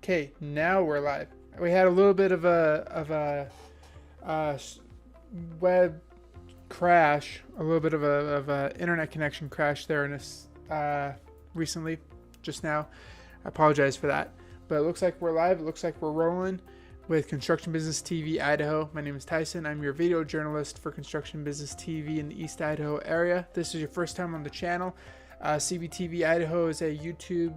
Okay, now we're live. We had a little bit of a web crash, a little bit of a internet connection crash there in this recently, just now. I apologize for that, but it looks like we're live. It looks like we're rolling with Construction Business TV Idaho. My name is Tyson. I'm your video journalist for Construction Business TV in the East Idaho area. If this is your first time on the channel, CBTV Idaho is a YouTube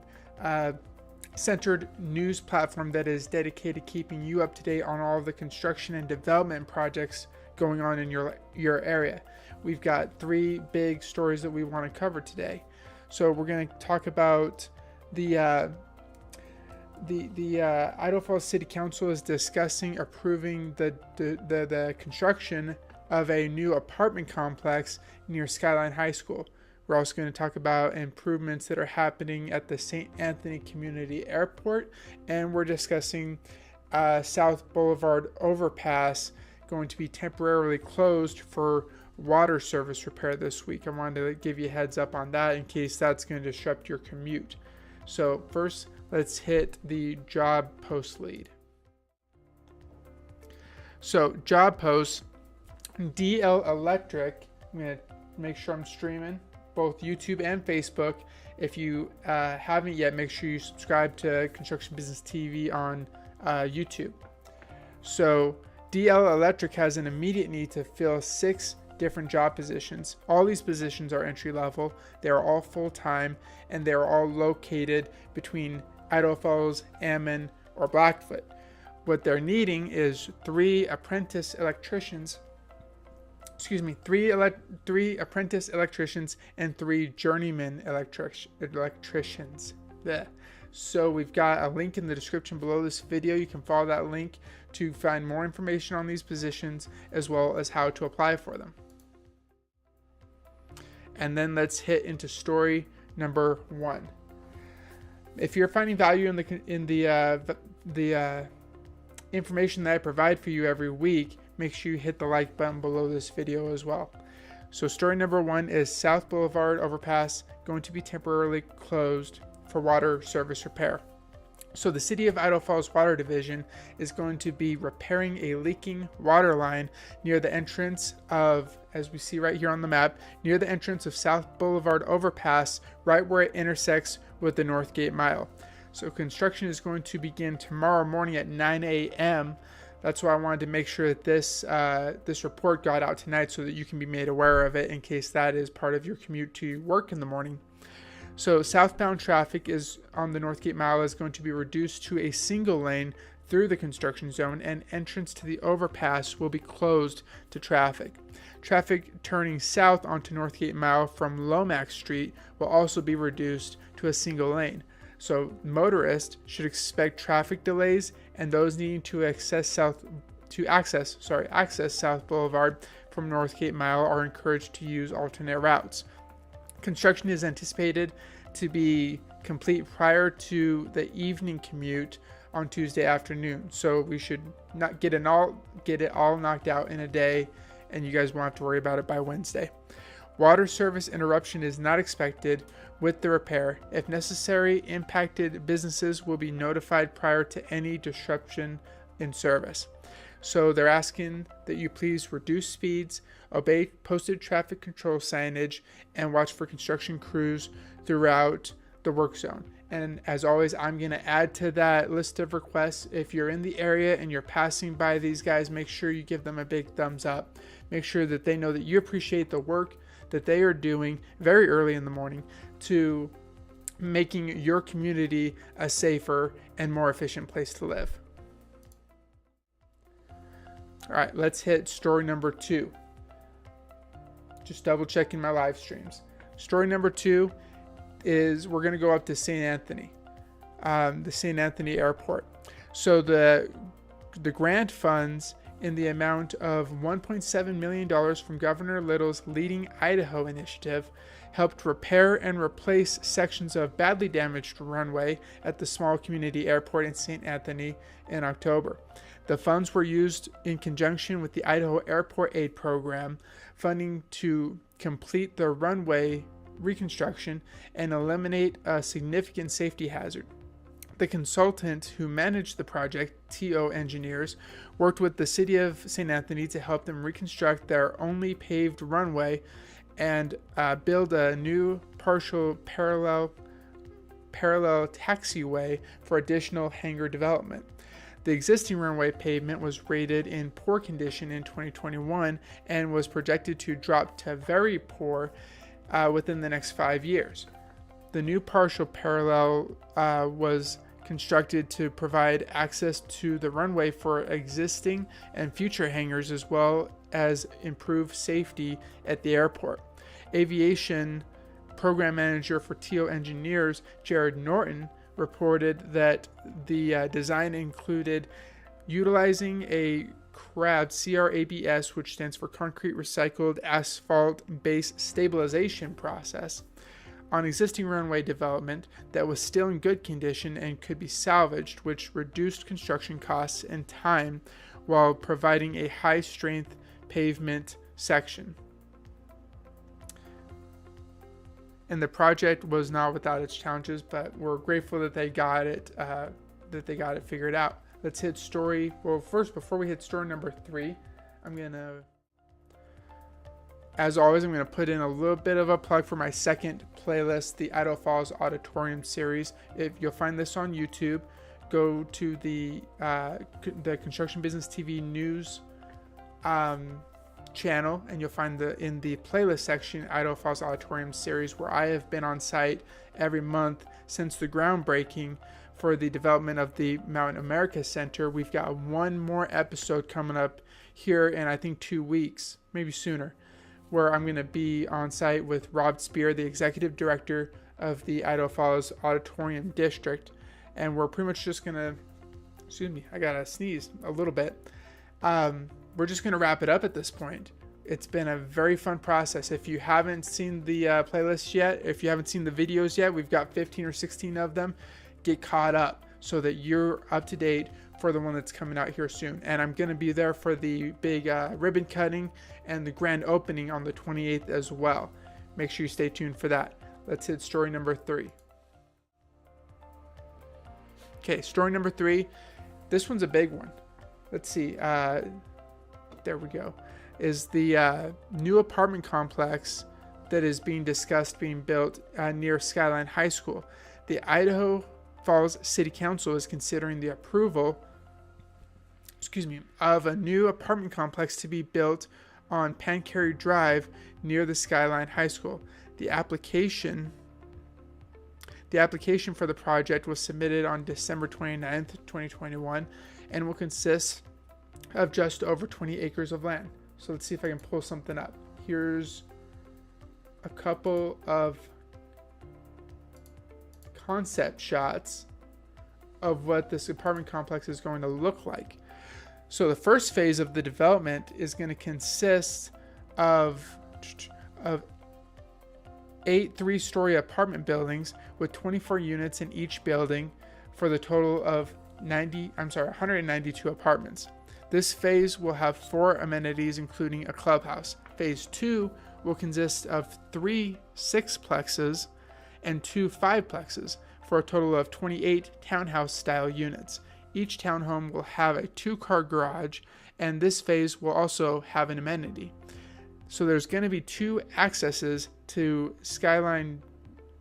centered news platform that is dedicated to keeping you up to date on all of the construction and development projects going on in your area. We've got three big stories that we want to cover today. So we're going to talk about the Idaho Falls City Council is discussing approving the construction of a new apartment complex near Skyline High School. We're also going to talk about improvements that are happening at the St. Anthony Community Airport, and we're discussing South Boulevard Overpass going to be temporarily closed for water service repair this week. I wanted to give you a heads up on that in case that's going to disrupt your commute. So first, let's hit the job post lead. So job post, DL Electric. I'm going to make sure I'm streaming both YouTube and Facebook. If you haven't yet, make sure you subscribe to Construction Business TV on YouTube. So DL Electric has an immediate need to fill 6 different job positions. All these positions are entry level. They are all full-time, and they are all located between Idaho Falls, Ammon, or Blackfoot. What they're needing is 3 apprentice electricians. Three apprentice electricians and 3 journeyman electricians. Blech. So we've got a link in the description below this video. You can follow that link to find more information on these positions as well as how to apply for them. And then let's hit into story number 1. If you're finding value in the information that I provide for you every week, make sure you hit the like button below this video as well. So story number 1 is South Boulevard Overpass going to be temporarily closed for water service repair. So the City of Idaho Falls Water Division is going to be repairing a leaking water line near the entrance of, as we see right here on the map, near the entrance of South Boulevard Overpass, right where it intersects with the North Gate Mile. So construction is going to begin tomorrow morning at 9 a.m. That's why I wanted to make sure that this report got out tonight so that you can be made aware of it in case that is part of your commute to work in the morning. So southbound traffic is on the Northgate Mile is going to be reduced to a single lane through the construction zone, and entrance to the overpass will be closed to traffic. Traffic turning south onto Northgate Mile from Lomax Street will also be reduced to a single lane. So motorists should expect traffic delays, and those needing to access South Boulevard from Northgate Mile are encouraged to use alternate routes. Construction is anticipated to be complete prior to the evening commute on Tuesday afternoon. So we should not get it all knocked out in a day, and you guys won't have to worry about it by Wednesday. Water service interruption is not expected with the repair. If necessary, impacted businesses will be notified prior to any disruption in service. So they're asking that you please reduce speeds, obey posted traffic control signage, and watch for construction crews throughout the work zone. And as always, I'm going to add to that list of requests. If you're in the area and you're passing by these guys, make sure you give them a big thumbs up. Make sure that they know that you appreciate the work that they are doing very early in the morning to making your community a safer and more efficient place to live. All right, let's hit story number 2. Just double checking my live streams. Story number 2 is we're going to go up to St. Anthony, the St. Anthony Airport. So the grant funds in the amount of $1.7 million from Governor Little's Leading Idaho initiative helped repair and replace sections of badly damaged runway at the small community airport in St. Anthony in October. The funds were used in conjunction with the Idaho Airport Aid Program funding to complete the runway reconstruction and eliminate a significant safety hazard. The consultant who managed the project, TO Engineers, worked with the city of St. Anthony to help them reconstruct their only paved runway and build a new partial parallel taxiway for additional hangar development. The existing runway pavement was rated in poor condition in 2021 and was projected to drop to very poor within the next 5 years. The new partial parallel was constructed to provide access to the runway for existing and future hangars, as well as improve safety at the airport. Aviation Program Manager for TO Engineers, Jared Norton, reported that the design included utilizing a CRAB, CRABS, which stands for Concrete Recycled Asphalt Base Stabilization process, on existing runway development that was still in good condition and could be salvaged, which reduced construction costs and time while providing a high-strength pavement section. And the project was not without its challenges, but we're grateful that they got it figured out. Let's hit story. Well, first, before we hit story number 3, as always, I'm gonna put in a little bit of a plug for my second playlist, the Idaho Falls Auditorium series. If you'll find this on YouTube, go to the Construction Business TV news channel, and you'll find in the playlist section Idaho Falls Auditorium series, where I have been on site every month since the groundbreaking for the development of the Mountain America Center. We've got one more episode coming up here in, I think, 2 weeks, maybe sooner, where I'm going to be on site with Rob Spear, the executive director of the Idaho Falls Auditorium District, and we're pretty much just going to, I gotta sneeze a little bit. We're just going to wrap it up at this point. It's been a very fun process. If you haven't seen the playlist yet, if you haven't seen the videos yet, we've got 15 or 16 of them. Get caught up so that you're up to date for the one that's coming out here soon. And I'm going to be there for the big ribbon cutting and the grand opening on the 28th as well. Make sure you stay tuned for that. Let's hit story number 3. Okay, story number 3. This one's a big one. Let's see. There we go. Is the new apartment complex that is being discussed being built near Skyline High School. The Idaho Falls City Council is considering the approval of a new apartment complex to be built on Patria Drive near the Skyline High School. The application for the project was submitted on December 29th, 2021, and will consist of just over 20 acres of land. So let's see if I can pull something up. Here's a couple of concept shots of what this apartment complex is going to look like. So the first phase of the development is going to consist of 8 3-story apartment buildings with 24 units in each building for the total of 192 apartments. This phase will have 4 amenities, including a clubhouse. Phase 2 will consist of 3 6-plexes and 2 5-plexes for a total of 28 townhouse-style units. Each townhome will have a 2-car garage, and this phase will also have an amenity. So there's going to be 2 accesses to Skyline.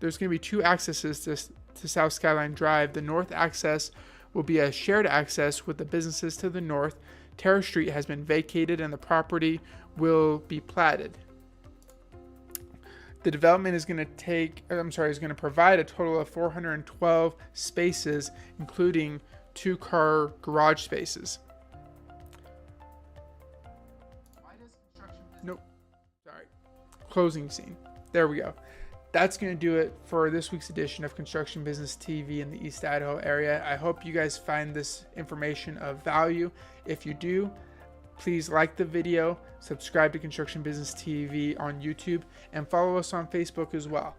There's going to be 2 accesses to South Skyline Drive. The north access will be a shared access with the businesses to the north. Terrace Street has been vacated and the property will be platted. The development is going to provide a total of 412 spaces, including 2-car garage spaces. Closing scene. There we go. That's going to do it for this week's edition of Construction Business TV in the East Idaho area. I hope you guys find this information of value. If you do, Please like the video, subscribe to Construction Business TV on YouTube, and follow us on Facebook as well.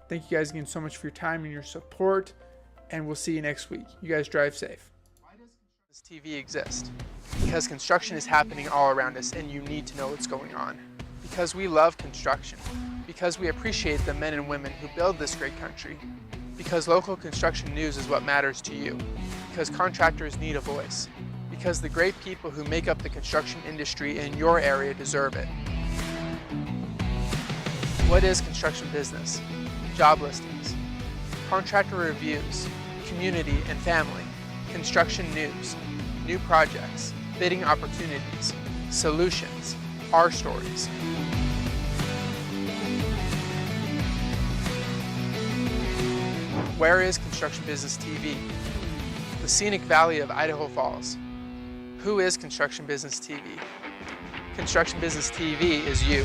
Thank you guys again so much for your time and your support, and we'll see you next week. You guys drive safe. Why does Construction Business TV exist? Because construction is happening all around us, and you need to know what's going on. Because we love construction. Because we appreciate the men and women who build this great country. Because local construction news is what matters to you. Because contractors need a voice. Because the great people who make up the construction industry in your area deserve it. What is construction business? Job listings, contractor reviews, community and family, construction news, new projects, bidding opportunities, solutions, our stories. Where is Construction Business TV? The scenic valley of Idaho Falls. Who is Construction Business TV? Construction Business TV is you.